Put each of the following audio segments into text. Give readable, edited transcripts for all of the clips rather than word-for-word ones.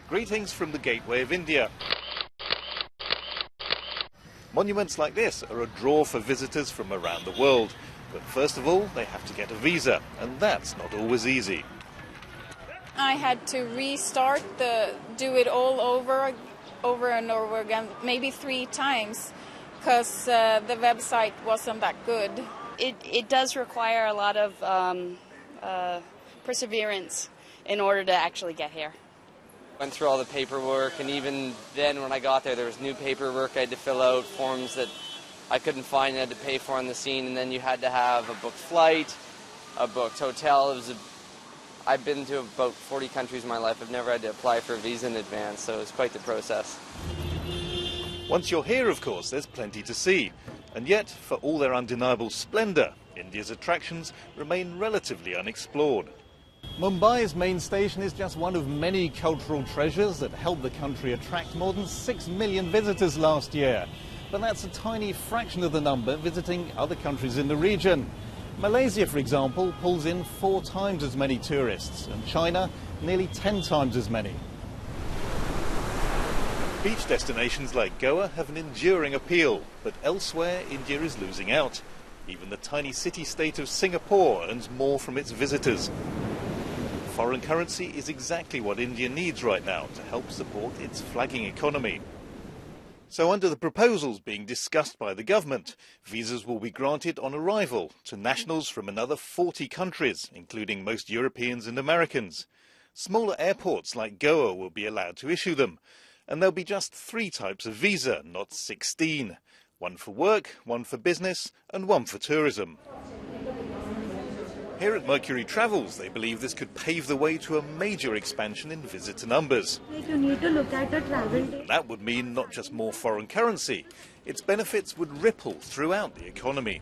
Greetings from the gateway of India. Monuments like this are a draw for visitors from around the world. But first of all, they have to get a visa, and that's not always easy. I had to restart do it all over and over again, maybe 3 times, because the website wasn't that good. It does require a lot of perseverance in order to actually get here. Went through all the paperwork, and even then when I got there was new paperwork I had to fill out, forms that I couldn't find and had to pay for on the scene, and then you had to have a booked flight, a booked hotel. I've been to about 40 countries in my life. I've never had to apply for a visa in advance, so it's quite the process. Once you're here, of course, there's plenty to see. And yet, for all their undeniable splendour, India's attractions remain relatively unexplored. Mumbai's main station is just one of many cultural treasures that helped the country attract more than 6 million visitors last year. But that's a tiny fraction of the number visiting other countries in the region. Malaysia, for example, pulls in 4 times as many tourists, and China nearly 10 times as many. Beach destinations like Goa have an enduring appeal, but elsewhere India is losing out. Even the tiny city-state of Singapore earns more from its visitors. Foreign currency is exactly what India needs right now to help support its flagging economy. So under the proposals being discussed by the government, visas will be granted on arrival to nationals from another 40 countries, including most Europeans and Americans. Smaller airports like Goa will be allowed to issue them, and there'll be just 3 types of visa, not 16. One for work, one for business, and one for tourism. Here at Mercury Travels, they believe this could pave the way to a major expansion in visitor numbers. You need to look at the travel day. And that would mean not just more foreign currency, its benefits would ripple throughout the economy.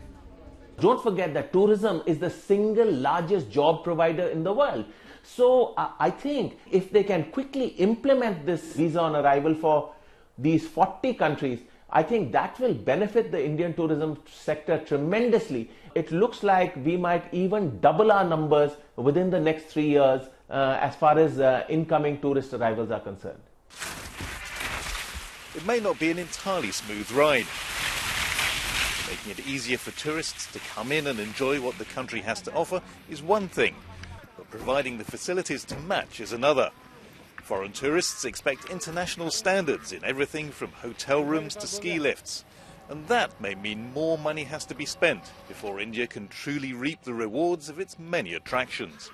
Don't forget that tourism is the single largest job provider in the world. So I think if they can quickly implement this visa on arrival for these 40 countries, I think that will benefit the Indian tourism sector tremendously. It looks like we might even double our numbers within the next 3 years as far as incoming tourist arrivals are concerned. It may not be an entirely smooth ride. Making it easier for tourists to come in and enjoy what the country has to offer is one thing, but providing the facilities to match is another. Foreign tourists expect international standards in everything from hotel rooms to ski lifts. And that may mean more money has to be spent before India can truly reap the rewards of its many attractions.